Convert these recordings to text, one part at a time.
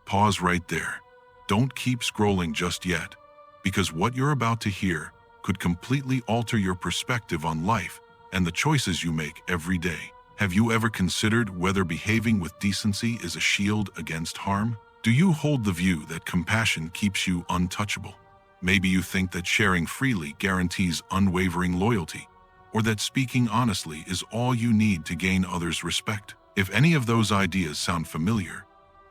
pause right there. Don't keep scrolling just yet, because what you're about to hear could completely alter your perspective on life and the choices you make every day. Have you ever considered whether behaving with decency is a shield against harm? Do you hold the view that compassion keeps you untouchable? Maybe you think that sharing freely guarantees unwavering loyalty, or that speaking honestly is all you need to gain others' respect. If any of those ideas sound familiar,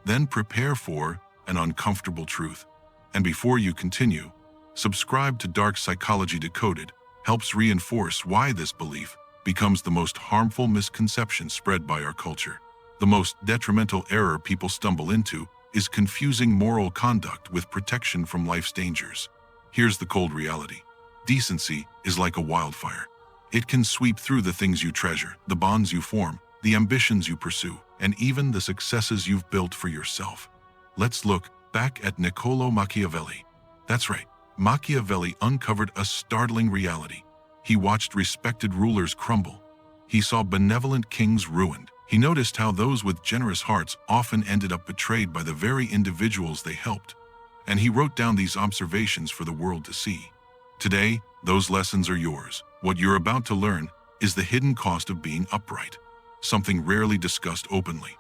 then prepare for an uncomfortable truth. And before you continue, subscribe to Dark Psychology Decoded helps reinforce why this belief becomes the most harmful misconception spread by our culture. The most detrimental error people stumble into is confusing moral conduct with protection from life's dangers. Here's the cold reality. Decency is like a wildfire. It can sweep through the things you treasure, the bonds you form, the ambitions you pursue, and even the successes you've built for yourself. Let's look back at Niccolo Machiavelli. That's right, Machiavelli uncovered a startling reality. He watched respected rulers crumble. He saw benevolent kings ruined. He noticed how those with generous hearts often ended up betrayed by the very individuals they helped. And he wrote down these observations for the world to see. Today, those lessons are yours. What you're about to learn is the hidden cost of being upright, something rarely discussed openly.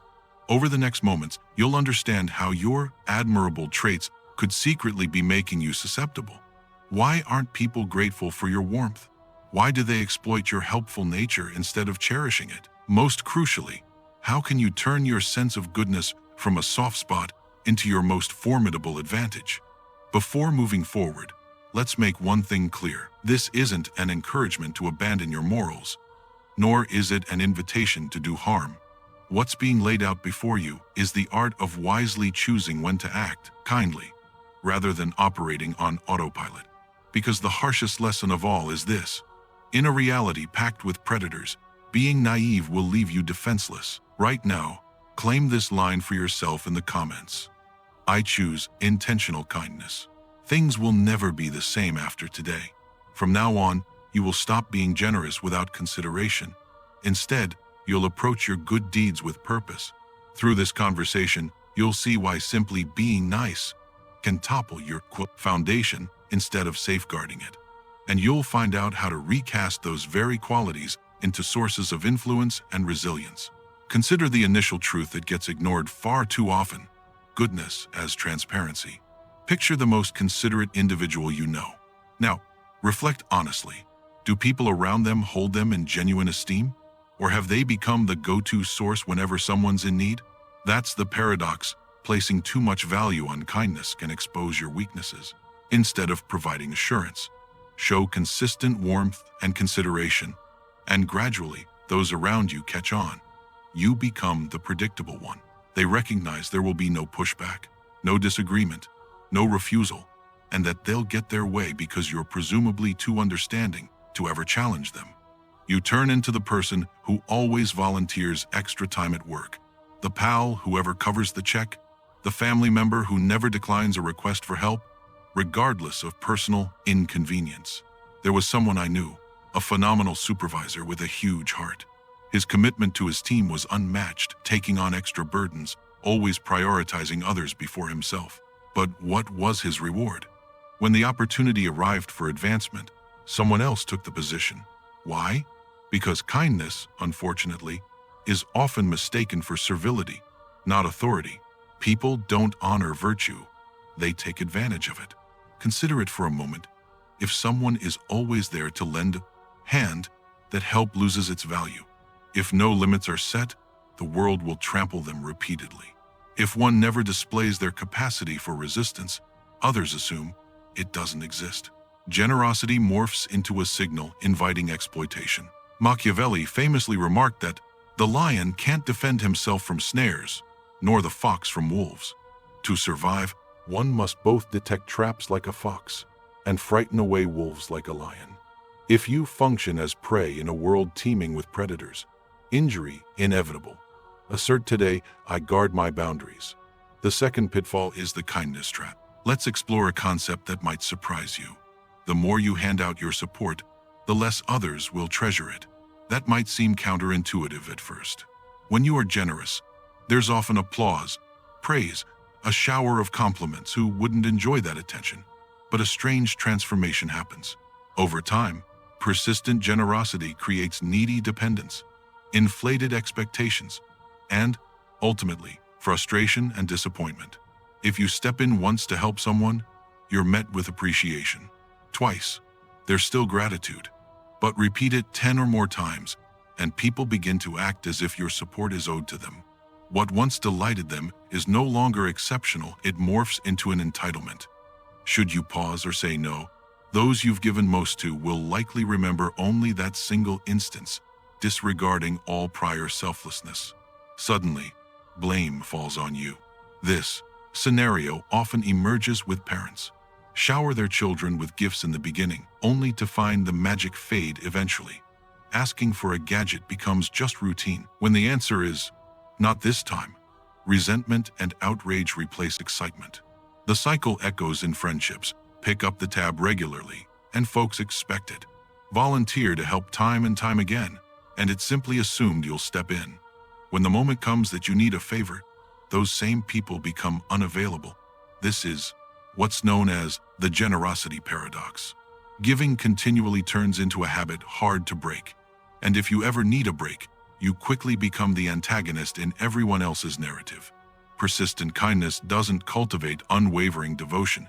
Over the next moments, you'll understand how your admirable traits could secretly be making you susceptible. Why aren't people grateful for your warmth? Why do they exploit your helpful nature instead of cherishing it? Most crucially, how can you turn your sense of goodness from a soft spot into your most formidable advantage? Before moving forward, let's make one thing clear. This isn't an encouragement to abandon your morals, nor is it an invitation to do harm. What's being laid out before you is the art of wisely choosing when to act kindly, rather than operating on autopilot. Because the harshest lesson of all is this: in a reality packed with predators, being naive will leave you defenseless. Right now, claim this line for yourself in the comments. I choose intentional kindness. Things will never be the same after today. From now on, you will stop being generous without consideration. Instead, you'll approach your good deeds with purpose. Through this conversation, you'll see why simply being nice can topple your foundation instead of safeguarding it. And you'll find out how to recast those very qualities into sources of influence and resilience. Consider the initial truth that gets ignored far too often: goodness as transparency. Picture the most considerate individual you know. Now, reflect honestly. Do people around them hold them in genuine esteem? Or have they become the go-to source whenever someone's in need? That's the paradox. Placing too much value on kindness can expose your weaknesses. Instead of providing assurance, show consistent warmth and consideration, and gradually, those around you catch on. You become the predictable one. They recognize there will be no pushback, no disagreement, no refusal, and that they'll get their way because you're presumably too understanding to ever challenge them. You turn into the person who always volunteers extra time at work, the pal who ever covers the check, the family member who never declines a request for help, regardless of personal inconvenience. There was someone I knew, a phenomenal supervisor with a huge heart. His commitment to his team was unmatched, taking on extra burdens, always prioritizing others before himself. But what was his reward? When the opportunity arrived for advancement, someone else took the position. Why? Because kindness, unfortunately, is often mistaken for servility, not authority. People don't honor virtue, they take advantage of it. Consider it for a moment. If someone is always there to lend a hand, that help loses its value. If no limits are set, the world will trample them repeatedly. If one never displays their capacity for resistance, others assume it doesn't exist. Generosity morphs into a signal inviting exploitation. Machiavelli famously remarked that the lion can't defend himself from snares, nor the fox from wolves. To survive, one must both detect traps like a fox and frighten away wolves like a lion. If you function as prey in a world teeming with predators, injury inevitable. Assert today, I guard my boundaries. The second pitfall is the kindness trap. Let's explore a concept that might surprise you. The more you hand out your support, the less others will treasure it. That might seem counterintuitive at first. When you are generous, there's often applause, praise, a shower of compliments. Who wouldn't enjoy that attention? But a strange transformation happens. Over time, persistent generosity creates needy dependence, inflated expectations, and, ultimately, frustration and disappointment. If you step in once to help someone, you're met with appreciation. Twice, there's still gratitude. But repeat it 10 or more times, and people begin to act as if your support is owed to them. What once delighted them is no longer exceptional. It morphs into an entitlement. Should you pause or say no, those you've given most to will likely remember only that single instance, disregarding all prior selflessness. Suddenly, blame falls on you. This scenario often emerges with parents. Shower their children with gifts in the beginning, only to find the magic fade eventually. Asking for a gadget becomes just routine when the answer is, "Not this time." Resentment and outrage replace excitement. The cycle echoes in friendships. Pick up the tab regularly, and folks expect it. Volunteer to help time and time again, and it's simply assumed you'll step in. When the moment comes that you need a favor, those same people become unavailable. This is what's known as the generosity paradox. Giving continually turns into a habit hard to break. And if you ever need a break, you quickly become the antagonist in everyone else's narrative. Persistent kindness doesn't cultivate unwavering devotion.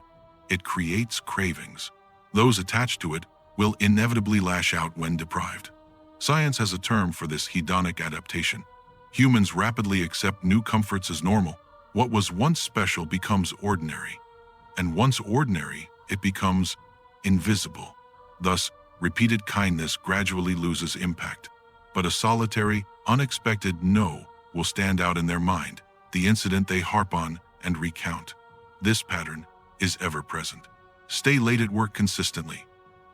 It creates cravings. Those attached to it will inevitably lash out when deprived. Science has a term for this: hedonic adaptation. Humans rapidly accept new comforts as normal. What was once special becomes ordinary. And once ordinary, it becomes invisible. Thus, repeated kindness gradually loses impact. But a solitary, unexpected no will stand out in their mind, the incident they harp on and recount. This pattern is ever present. Stay late at work consistently,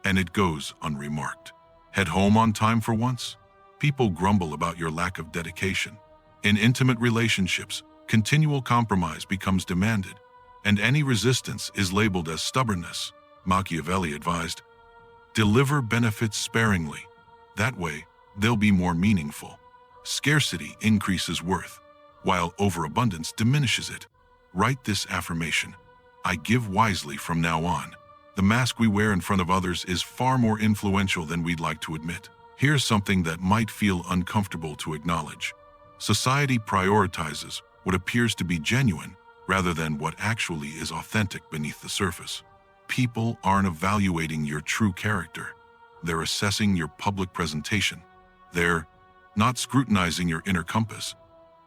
and it goes unremarked. Head home on time for once. People grumble about your lack of dedication. In intimate relationships, continual compromise becomes demanded, and any resistance is labeled as stubbornness. Machiavelli advised, "Deliver benefits sparingly. That way, they'll be more meaningful." Scarcity increases worth, while overabundance diminishes it. Write this affirmation: "I give wisely from now on." The mask we wear in front of others is far more influential than we'd like to admit. Here's something that might feel uncomfortable to acknowledge. Society prioritizes what appears to be genuine rather than what actually is authentic beneath the surface. People aren't evaluating your true character. They're assessing your public presentation. They're not scrutinizing your inner compass.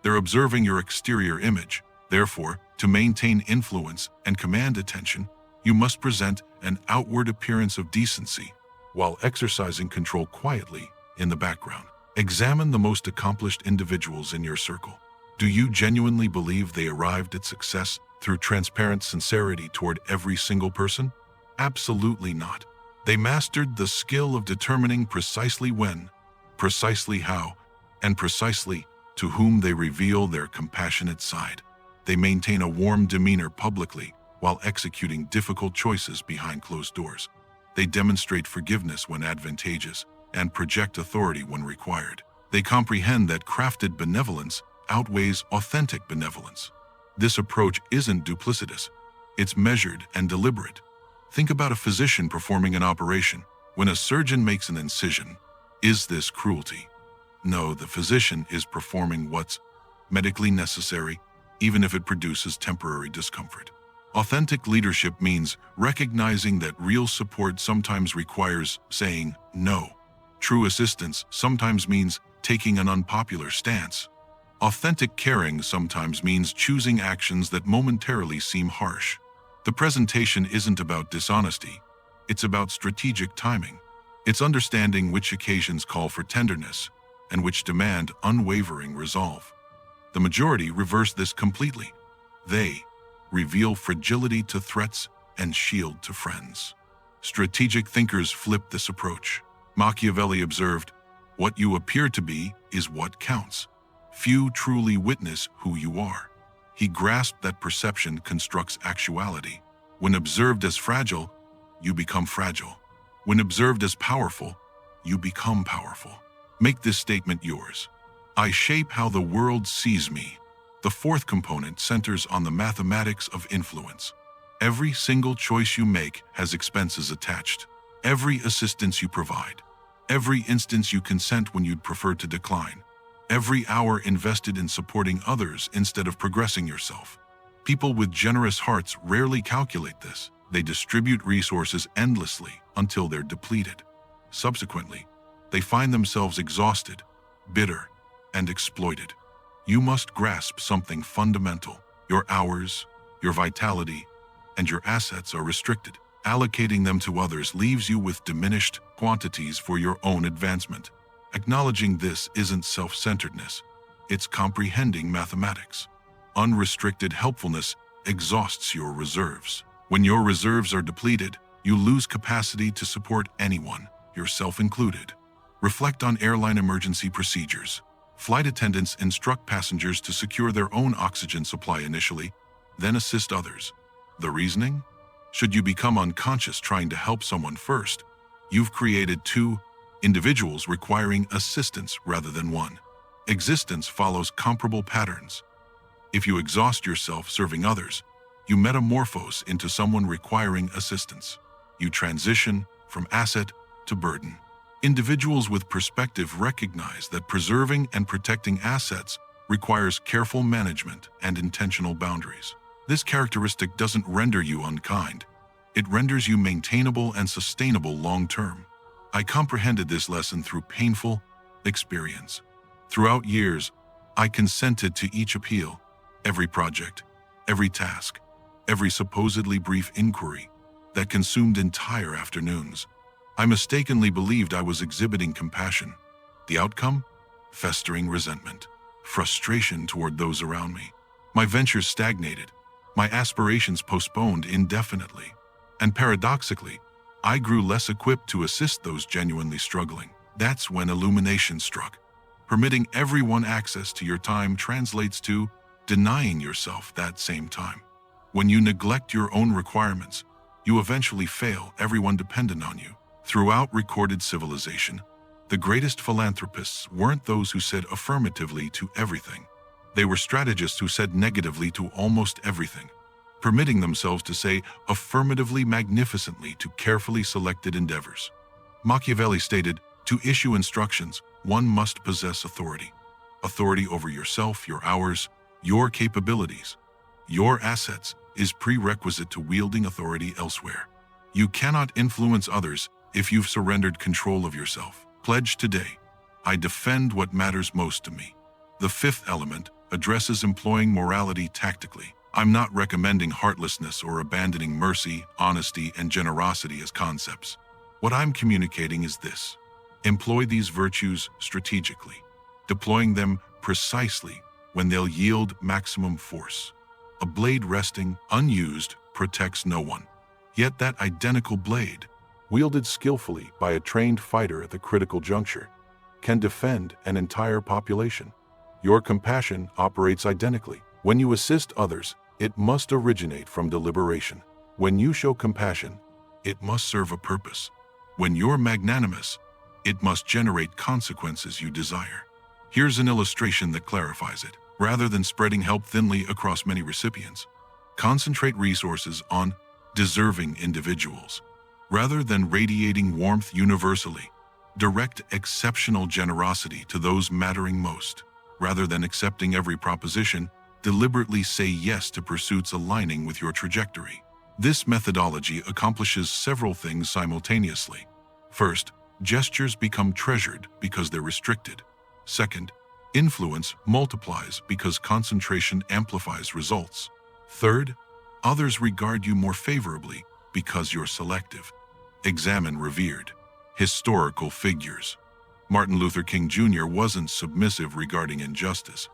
They're observing your exterior image. Therefore, to maintain influence and command attention, you must present an outward appearance of decency while exercising control quietly in the background. Examine the most accomplished individuals in your circle. Do you genuinely believe they arrived at success through transparent sincerity toward every single person? Absolutely not. They mastered the skill of determining precisely when, precisely how, and precisely to whom they reveal their compassionate side. They maintain a warm demeanor publicly while executing difficult choices behind closed doors. They demonstrate forgiveness when advantageous and project authority when required. They comprehend that crafted benevolence outweighs authentic benevolence. This approach isn't duplicitous. It's measured and deliberate. Think about a physician performing an operation. When a surgeon makes an incision, is this cruelty? No, the physician is performing what's medically necessary, even if it produces temporary discomfort. Authentic leadership means recognizing that real support sometimes requires saying no. True assistance sometimes means taking an unpopular stance. Authentic caring sometimes means choosing actions that momentarily seem harsh. The presentation isn't about dishonesty. It's about strategic timing. It's understanding which occasions call for tenderness and which demand unwavering resolve. The majority reverse this completely. They reveal fragility to threats and shield to friends. Strategic thinkers flip this approach. Machiavelli observed, "What you appear to be is what counts. Few truly witness who you are." He grasped that perception constructs actuality. When observed as fragile, you become fragile. When observed as powerful, you become powerful. Make this statement yours. I shape how the world sees me. The fourth component centers on the mathematics of influence. Every single choice you make has expenses attached. Every assistance you provide. Every instance you consent when you'd prefer to decline. Every hour invested in supporting others instead of progressing yourself. People with generous hearts rarely calculate this. They distribute resources endlessly until they're depleted. Subsequently, they find themselves exhausted, bitter, and exploited. You must grasp something fundamental. Your hours, your vitality, and your assets are restricted. Allocating them to others leaves you with diminished quantities for your own advancement. Acknowledging this isn't self-centeredness, it's comprehending mathematics. Unrestricted helpfulness exhausts your reserves. When your reserves are depleted, you lose capacity to support anyone, yourself included. Reflect on airline emergency procedures. Flight attendants instruct passengers to secure their own oxygen supply initially, then assist others. The reasoning? Should you become unconscious trying to help someone first, you've created two individuals requiring assistance rather than one. Existence follows comparable patterns. If you exhaust yourself serving others, you metamorphose into someone requiring assistance. You transition from asset to burden. Individuals with perspective recognize that preserving and protecting assets requires careful management and intentional boundaries. This characteristic doesn't render you unkind. It renders you maintainable and sustainable long-term. I comprehended this lesson through painful experience. Throughout years, I consented to each appeal, every project, every task, every supposedly brief inquiry that consumed entire afternoons. I mistakenly believed I was exhibiting compassion. The outcome? Festering resentment, frustration toward those around me. My ventures stagnated, my aspirations postponed indefinitely, and paradoxically, I grew less equipped to assist those genuinely struggling. That's when illumination struck. Permitting everyone access to your time translates to denying yourself that same time. When you neglect your own requirements, you eventually fail everyone dependent on you. Throughout recorded civilization, the greatest philanthropists weren't those who said affirmatively to everything. They were strategists who said negatively to almost everything, permitting themselves to say affirmatively magnificently to carefully selected endeavors. Machiavelli stated, to issue instructions, one must possess authority. Authority over yourself, your hours, your capabilities, your assets is prerequisite to wielding authority elsewhere. You cannot influence others if you've surrendered control of yourself. Pledge today, I defend what matters most to me. The fifth element addresses employing morality tactically. I'm not recommending heartlessness or abandoning mercy, honesty, and generosity as concepts. What I'm communicating is this. Employ these virtues strategically, deploying them precisely when they'll yield maximum force. A blade resting unused protects no one. Yet that identical blade, wielded skillfully by a trained fighter at the critical juncture, can defend an entire population. Your compassion operates identically. When you assist others, it must originate from deliberation. When you show compassion, it must serve a purpose. When you're magnanimous, it must generate consequences you desire. Here's an illustration that clarifies it. Rather than spreading help thinly across many recipients, concentrate resources on deserving individuals. Rather than radiating warmth universally, direct exceptional generosity to those mattering most. Rather than accepting every proposition, deliberately say yes to pursuits aligning with your trajectory. This methodology accomplishes several things simultaneously. First, gestures become treasured because they're restricted. Second, influence multiplies because concentration amplifies results. Third, others regard you more favorably because you're selective. Examine revered historical figures. Martin Luther King Jr. wasn't submissive regarding injustice.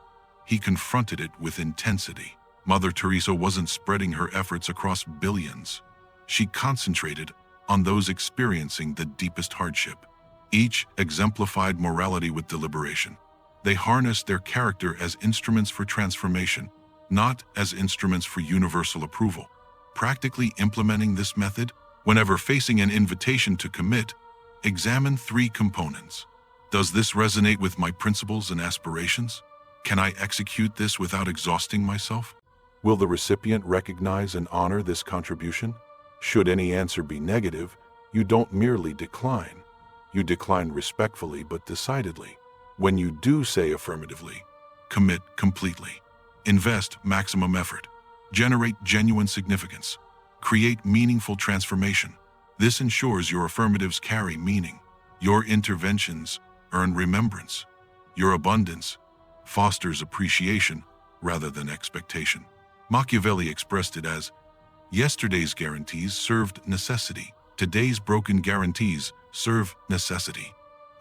He confronted it with intensity. Mother Teresa wasn't spreading her efforts across billions. She concentrated on those experiencing the deepest hardship. Each exemplified morality with deliberation. They harnessed their character as instruments for transformation, not as instruments for universal approval. Practically implementing this method, whenever facing an invitation to commit, examine three components. Does this resonate with my principles and aspirations? Can I execute this without exhausting myself? Will the recipient recognize and honor this contribution? Should any answer be negative, you don't merely decline. You decline respectfully but decidedly. When you do say affirmatively, commit completely. Invest maximum effort. Generate genuine significance. Create meaningful transformation. This ensures your affirmatives carry meaning. Your interventions earn remembrance. Your abundance fosters appreciation rather than expectation. Machiavelli expressed it as, yesterday's guarantees served necessity. Today's broken guarantees serve necessity.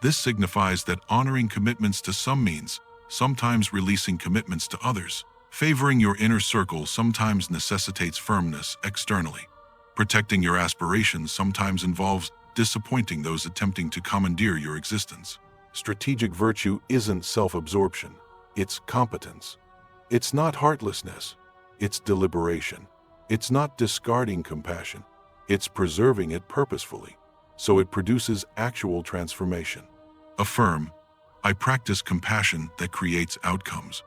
This signifies that honoring commitments to some means, sometimes releasing commitments to others. Favoring your inner circle sometimes necessitates firmness externally. Protecting your aspirations sometimes involves disappointing those attempting to commandeer your existence. Strategic virtue isn't self-absorption, it's competence. It's not heartlessness, it's deliberation. It's not discarding compassion, it's preserving it purposefully, so it produces actual transformation. Affirm, I practice compassion that creates outcomes.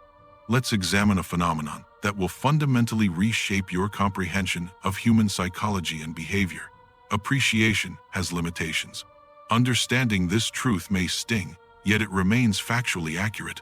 Let's examine a phenomenon that will fundamentally reshape your comprehension of human psychology and behavior. Appreciation has limitations. Understanding this truth may sting, yet it remains factually accurate.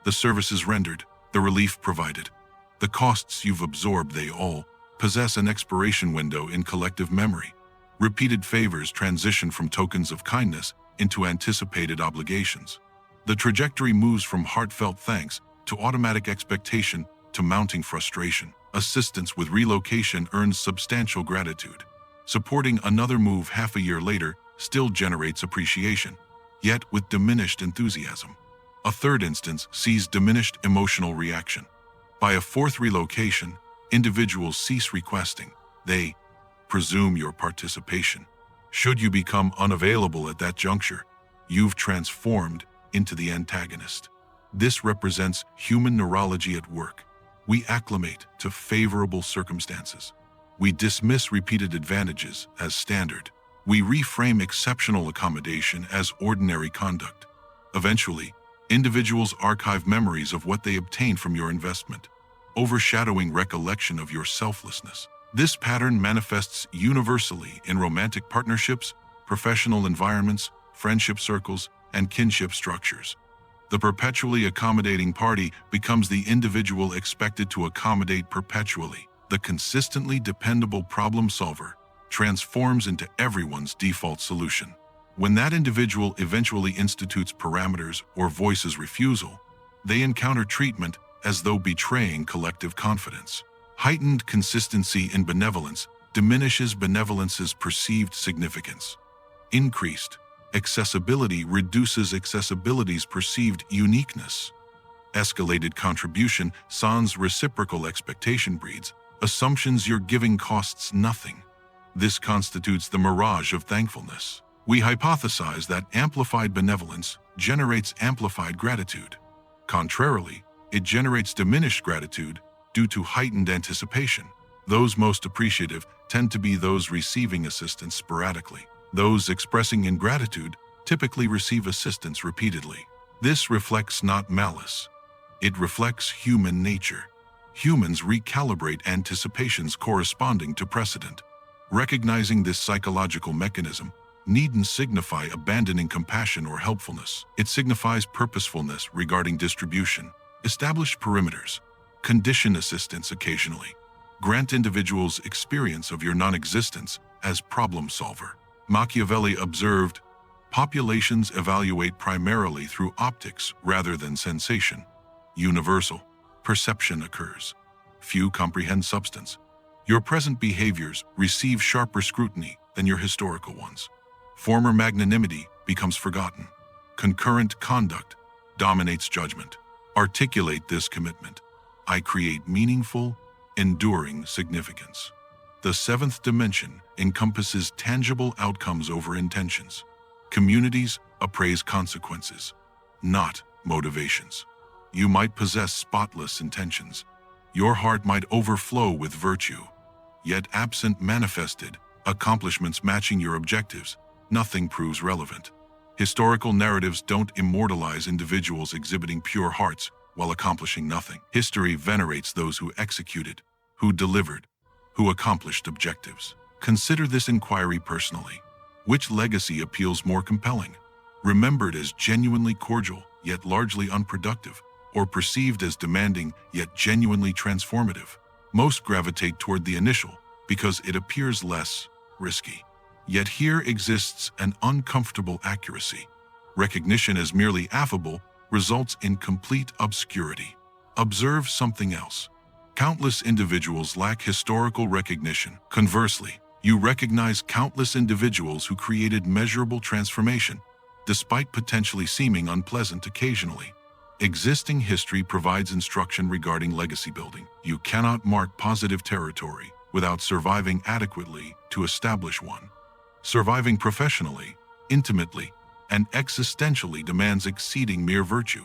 The services rendered, the relief provided, the costs you've absorbed, they all possess an expiration window in collective memory. Repeated favors transition from tokens of kindness into anticipated obligations. The trajectory moves from heartfelt thanks to automatic expectation to mounting frustration. Assistance with relocation earns substantial gratitude. Supporting another move half a year later still generates appreciation, yet with diminished enthusiasm. A third instance sees diminished emotional reaction. By a fourth relocation, individuals cease requesting. They presume your participation. Should you become unavailable at that juncture, you've transformed into the antagonist. This represents human neurology at work. We acclimate to favorable circumstances. We dismiss repeated advantages as standard. We reframe exceptional accommodation as ordinary conduct. Eventually, individuals archive memories of what they obtained from your investment, overshadowing recollection of your selflessness. This pattern manifests universally in romantic partnerships, professional environments, friendship circles, and kinship structures. The perpetually accommodating party becomes the individual expected to accommodate perpetually. The consistently dependable problem solver transforms into everyone's default solution. When that individual eventually institutes parameters or voices refusal, they encounter treatment as though betraying collective confidence. Heightened consistency in benevolence diminishes benevolence's perceived significance. Increased accessibility reduces accessibility's perceived uniqueness. Escalated contribution sans reciprocal expectation breeds assumptions your giving costs nothing. This constitutes the mirage of thankfulness. We hypothesize that amplified benevolence generates amplified gratitude. Contrarily, it generates diminished gratitude due to heightened anticipation. Those most appreciative tend to be those receiving assistance sporadically. Those expressing ingratitude typically receive assistance repeatedly. This reflects not malice. It reflects human nature. Humans recalibrate anticipations corresponding to precedent. Recognizing this psychological mechanism needn't signify abandoning compassion or helpfulness. It signifies purposefulness regarding distribution. Establish perimeters. Condition assistance occasionally. Grant individuals experience of your non-existence as problem solver. Machiavelli observed, populations evaluate primarily through optics rather than sensation. Universal perception occurs. Few comprehend substance. Your present behaviors receive sharper scrutiny than your historical ones. Former magnanimity becomes forgotten. Concurrent conduct dominates judgment. Articulate this commitment. I create meaningful, enduring significance. The seventh dimension encompasses tangible outcomes over intentions. Communities appraise consequences, not motivations. You might possess spotless intentions. Your heart might overflow with virtue. Yet absent manifested accomplishments matching your objectives, nothing proves relevant. Historical narratives don't immortalize individuals exhibiting pure hearts, while accomplishing nothing. History venerates those who executed, who delivered, who accomplished objectives. Consider this inquiry personally. Which legacy appeals more compelling? Remembered as genuinely cordial, yet largely unproductive, or perceived as demanding, yet genuinely transformative? Most gravitate toward the initial, because it appears less risky. Yet here exists an uncomfortable accuracy. Recognition as merely affable results in complete obscurity. Observe something else. Countless individuals lack historical recognition. Conversely, you recognize countless individuals who created measurable transformation, despite potentially seeming unpleasant occasionally. Existing history provides instruction regarding legacy building. You cannot mark positive territory without surviving adequately to establish one. Surviving professionally, intimately, and existentially demands exceeding mere virtue.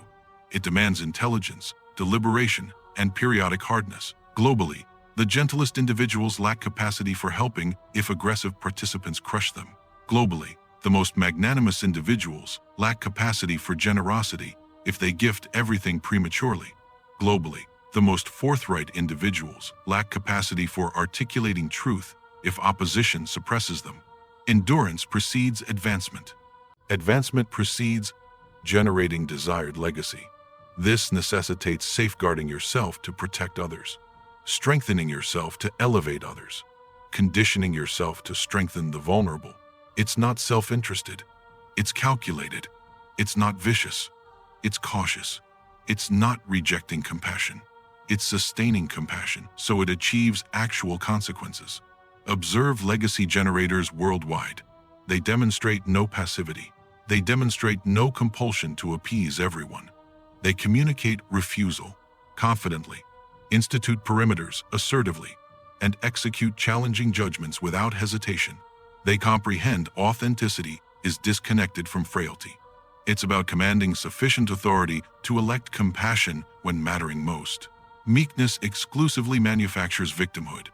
It demands intelligence, deliberation, and periodic hardness. Globally, the gentlest individuals lack capacity for helping if aggressive participants crush them. Globally, the most magnanimous individuals lack capacity for generosity if they gift everything prematurely. Globally, the most forthright individuals lack capacity for articulating truth if opposition suppresses them. Endurance precedes advancement. Advancement precedes generating desired legacy. This necessitates safeguarding yourself to protect others, strengthening yourself to elevate others, conditioning yourself to strengthen the vulnerable. It's not self-interested. It's calculated. It's not vicious. It's cautious. It's not rejecting compassion. It's sustaining compassion so it achieves actual consequences. Observe legacy generators worldwide. They demonstrate no passivity. They demonstrate no compulsion to appease everyone. They communicate refusal confidently, institute perimeters assertively, and execute challenging judgments without hesitation. They comprehend authenticity is disconnected from frailty. It's about commanding sufficient authority to elect compassion when mattering most. Meekness exclusively manufactures victimhood,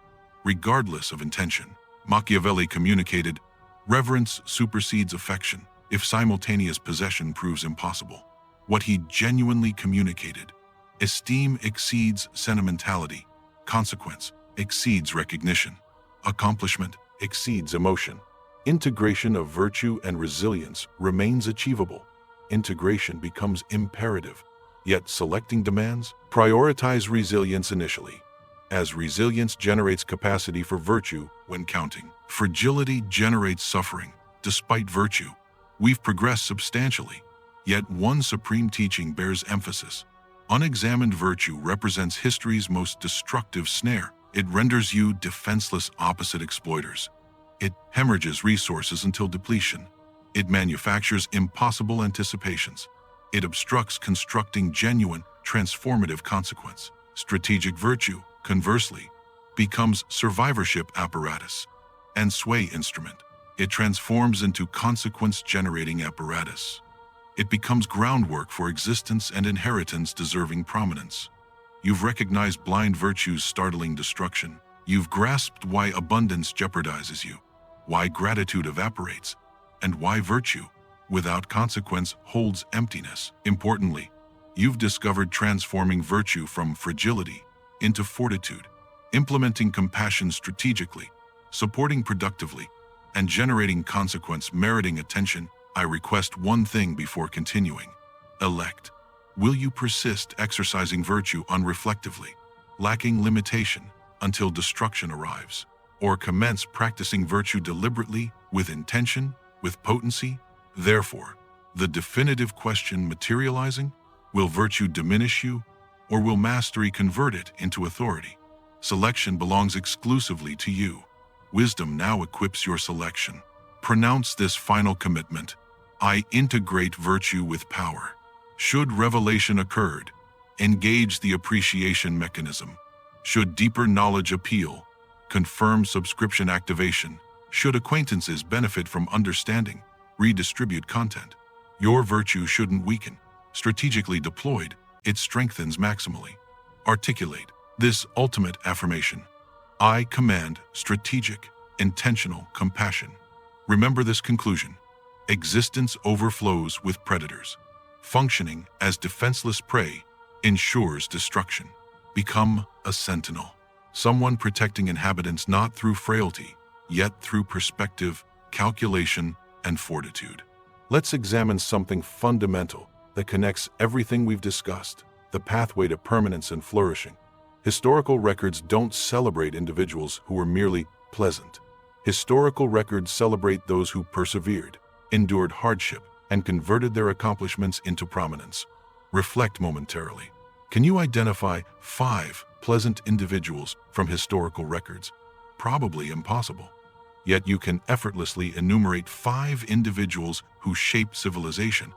regardless of intention. Machiavelli communicated, "Reverence supersedes affection if simultaneous possession proves impossible." What he genuinely communicated: esteem exceeds sentimentality, consequence exceeds recognition, accomplishment exceeds emotion. Integration of virtue and resilience remains achievable. Integration becomes imperative, yet selecting demands, prioritize resilience initially, as resilience generates capacity for virtue when counting. Fragility generates suffering. Despite virtue, we've progressed substantially, yet one supreme teaching bears emphasis. Unexamined virtue represents history's most destructive snare. It renders you defenseless opposite exploiters. It hemorrhages resources until depletion. It manufactures impossible anticipations. It obstructs constructing genuine, transformative consequence. Strategic virtue, conversely, becomes survivorship apparatus and sway instrument. It transforms into consequence-generating apparatus. It becomes groundwork for existence and inheritance deserving prominence. You've recognized blind virtue's startling destruction. You've grasped why abundance jeopardizes you, why gratitude evaporates, and why virtue, without consequence, holds emptiness. Importantly, you've discovered transforming virtue from fragility into fortitude, implementing compassion strategically, supporting productively, and generating consequence meriting attention. I request one thing before continuing. Elect. Will you persist exercising virtue unreflectively, lacking limitation, until destruction arrives? Or commence practicing virtue deliberately, with intention, with potency? Therefore, the definitive question materializing: will virtue diminish you, or will mastery convert it into authority? Selection belongs exclusively to you. Wisdom now equips your selection. Pronounce this final commitment: I integrate virtue with power. Should revelation occurred, engage the appreciation mechanism. Should deeper knowledge appeal, confirm subscription activation. Should acquaintances benefit from understanding, redistribute content. Your virtue shouldn't weaken. Strategically deployed, it strengthens maximally. Articulate this ultimate affirmation: I command strategic, intentional compassion. Remember this conclusion: existence overflows with predators. Functioning as defenseless prey, ensures destruction. Become a sentinel, someone protecting inhabitants not through frailty, yet through perspective, calculation, and fortitude. Let's examine something fundamental that connects everything we've discussed: the pathway to permanence and flourishing. Historical records don't celebrate individuals who were merely pleasant. Historical records celebrate those who persevered, endured hardship, and converted their accomplishments into prominence. Reflect momentarily. Can you identify 5 pleasant individuals from historical records? Probably impossible. Yet you can effortlessly enumerate 5 individuals who shaped civilization,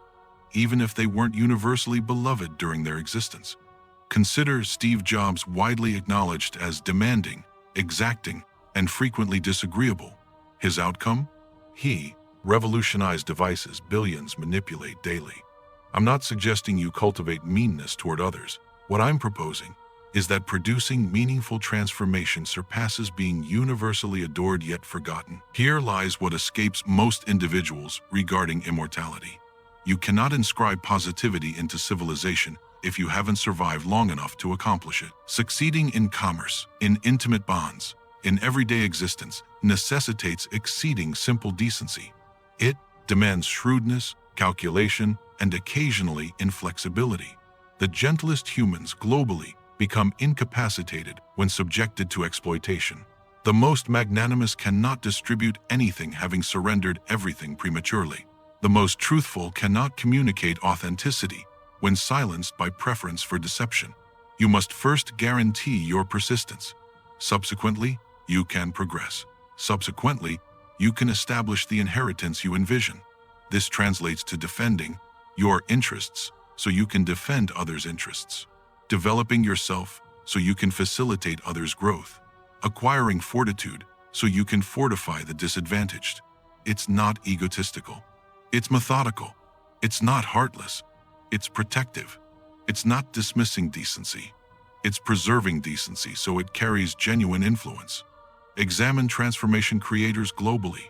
even if they weren't universally beloved during their existence. Consider Steve Jobs, widely acknowledged as demanding, exacting, and frequently disagreeable. His outcome? He revolutionized devices billions manipulate daily. I'm not suggesting you cultivate meanness toward others. What I'm proposing is that producing meaningful transformation surpasses being universally adored yet forgotten. Here lies what escapes most individuals regarding immortality. You cannot inscribe positivity into civilization if you haven't survived long enough to accomplish it. Succeeding in commerce, in intimate bonds, in everyday existence necessitates exceeding simple decency. It demands shrewdness, calculation, and occasionally inflexibility. The gentlest humans globally become incapacitated when subjected to exploitation. The most magnanimous cannot distribute anything having surrendered everything prematurely. The most truthful cannot communicate authenticity when silenced by preference for deception. You must first guarantee your persistence. Subsequently, you can progress. Subsequently, you can establish the inheritance you envision. This translates to defending your interests so you can defend others' interests. Developing yourself so you can facilitate others' growth. Acquiring fortitude so you can fortify the disadvantaged. It's not egotistical. It's methodical. It's not heartless. It's protective. It's not dismissing decency. It's preserving decency so it carries genuine influence. Examine transformation creators globally.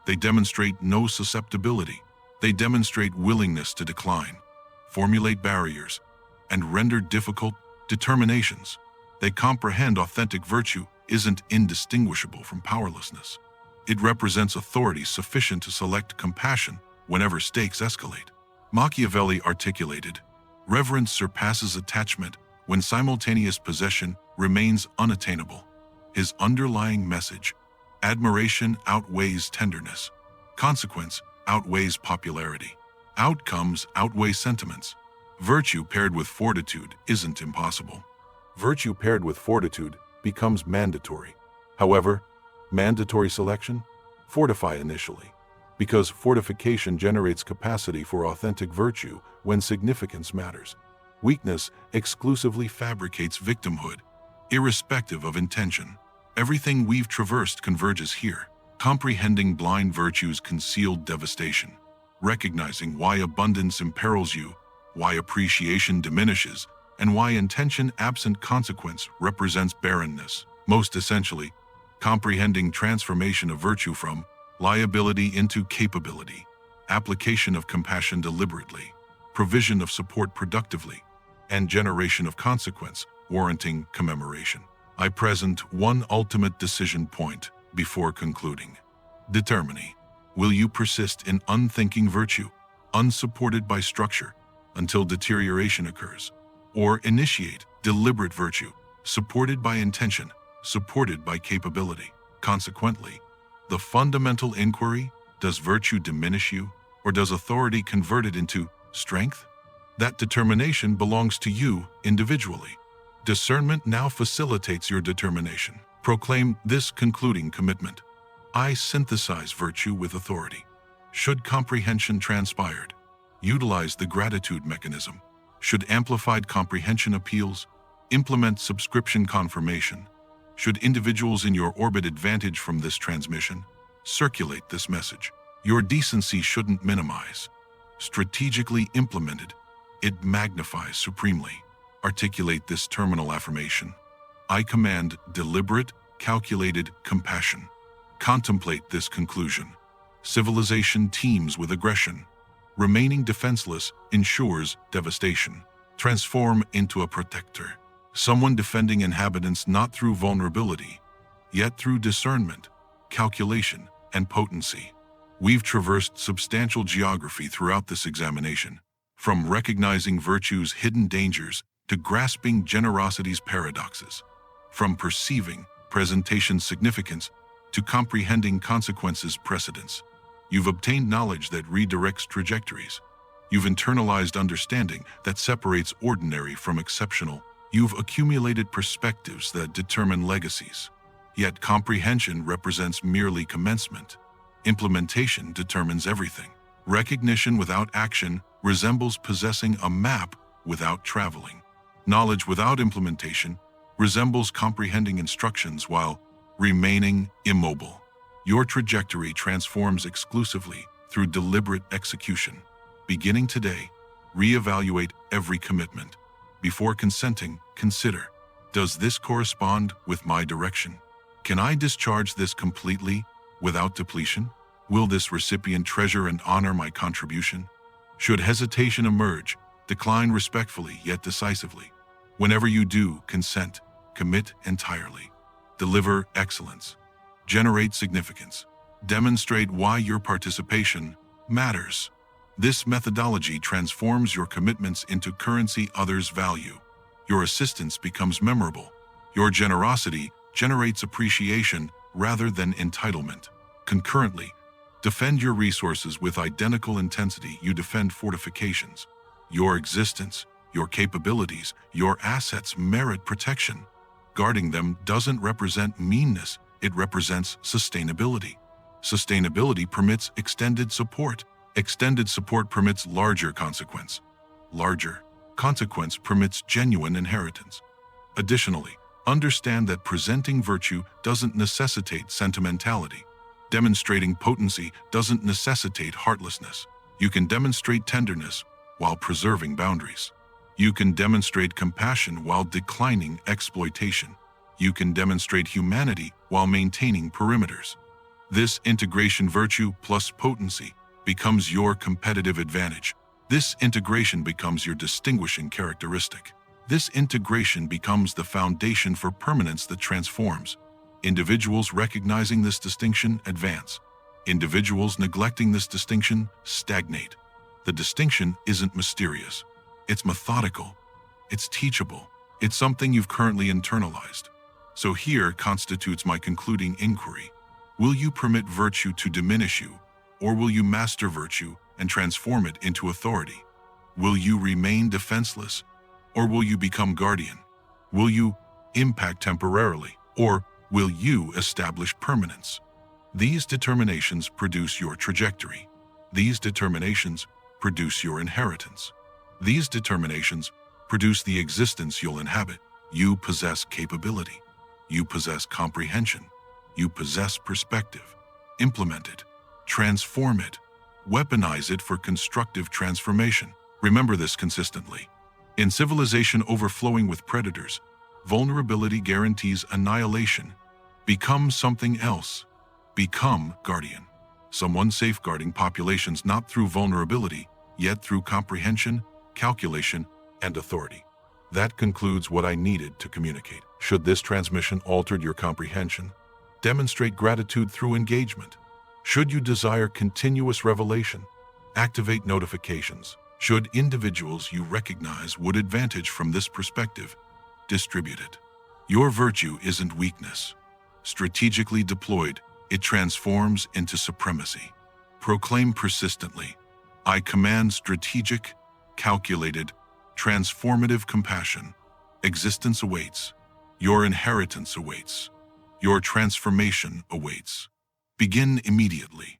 They demonstrate no susceptibility. They demonstrate willingness to decline, formulate barriers, and render difficult determinations. They comprehend authentic virtue isn't indistinguishable from powerlessness. It represents authority sufficient to select compassion whenever stakes escalate. Machiavelli articulated, "Reverence surpasses attachment when simultaneous possession remains unattainable." His underlying message: admiration outweighs tenderness. Consequence outweighs popularity. Outcomes outweigh sentiments. Virtue paired with fortitude isn't impossible. Virtue paired with fortitude becomes mandatory. However, mandatory selection? Fortify initially, because fortification generates capacity for authentic virtue when significance matters. Weakness exclusively fabricates victimhood, irrespective of intention. Everything we've traversed converges here, comprehending blind virtue's concealed devastation, recognizing why abundance imperils you, why appreciation diminishes, and why intention absent consequence represents barrenness. Most essentially, comprehending transformation of virtue from liability into capability, application of compassion deliberately, provision of support productively, and generation of consequence warranting commemoration. I present one ultimate decision point before concluding. Determine, will you persist in unthinking virtue, unsupported by structure, until deterioration occurs, or initiate deliberate virtue, supported by intention, supported by capability? Consequently, the fundamental inquiry: does virtue diminish you, or does authority convert it into strength? That determination belongs to you individually. Discernment now facilitates your determination. Proclaim this concluding commitment: I synthesize virtue with authority. Should comprehension transpired, utilize the gratitude mechanism. Should amplified comprehension appeals, implement subscription confirmation. Should individuals in your orbit advantage from this transmission, circulate this message. Your decency shouldn't minimize. Strategically implemented, it magnifies supremely. Articulate this terminal affirmation: I command deliberate, calculated compassion. Contemplate this conclusion: civilization teems with aggression. Remaining defenseless ensures devastation. Transform into a protector, someone defending inhabitants not through vulnerability, yet through discernment, calculation, and potency. We've traversed substantial geography throughout this examination, from recognizing virtue's hidden dangers to grasping generosity's paradoxes, from perceiving presentation's significance to comprehending consequences' precedence. You've obtained knowledge that redirects trajectories. You've internalized understanding that separates ordinary from exceptional. You've accumulated perspectives that determine legacies. Yet comprehension represents merely commencement. Implementation determines everything. Recognition without action resembles possessing a map without traveling. Knowledge without implementation resembles comprehending instructions while remaining immobile. Your trajectory transforms exclusively through deliberate execution. Beginning today, reevaluate every commitment. Before consenting, consider, does this correspond with my direction? Can I discharge this completely, without depletion? Will this recipient treasure and honor my contribution? Should hesitation emerge, decline respectfully yet decisively. Whenever you do consent, commit entirely. Deliver excellence. Generate significance. Demonstrate why your participation matters. This methodology transforms your commitments into currency others value. Your assistance becomes memorable. Your generosity generates appreciation rather than entitlement. Concurrently, defend your resources with identical intensity you defend fortifications. Your existence, your capabilities, your assets merit protection. Guarding them doesn't represent meanness, it represents sustainability. Sustainability permits extended support. Extended support permits larger consequence. Larger consequence permits genuine inheritance. Additionally, understand that presenting virtue doesn't necessitate sentimentality. Demonstrating potency doesn't necessitate heartlessness. You can demonstrate tenderness while preserving boundaries. You can demonstrate compassion while declining exploitation. You can demonstrate humanity while maintaining perimeters. This integration, virtue plus potency, becomes your competitive advantage. This integration becomes your distinguishing characteristic. This integration becomes the foundation for permanence that transforms. Individuals recognizing this distinction advance. Individuals neglecting this distinction stagnate. The distinction isn't mysterious. It's methodical. It's teachable. It's something you've currently internalized. So here constitutes my concluding inquiry. Will you permit virtue to diminish you, or will you master virtue and transform it into authority? Will you remain defenseless, or will you become guardian? Will you impact temporarily, or will you establish permanence? These determinations produce your trajectory. These determinations produce your inheritance. These determinations produce the existence you'll inhabit. You possess capability. You possess comprehension. You possess perspective. Implement it. Transform it. Weaponize it for constructive transformation. Remember this consistently. In civilization overflowing with predators, vulnerability guarantees annihilation. Become something else. Become guardian. Someone safeguarding populations not through vulnerability, yet through comprehension, calculation, and authority. That concludes what I needed to communicate. Should this transmission alter your comprehension, demonstrate gratitude through engagement. Should you desire continuous revelation, activate notifications. Should individuals you recognize would advantage from this perspective, distribute it. Your virtue isn't weakness. Strategically deployed, it transforms into supremacy. Proclaim persistently, I command strategic, calculated, transformative compassion. Existence awaits. Your inheritance awaits. Your transformation awaits. Begin immediately.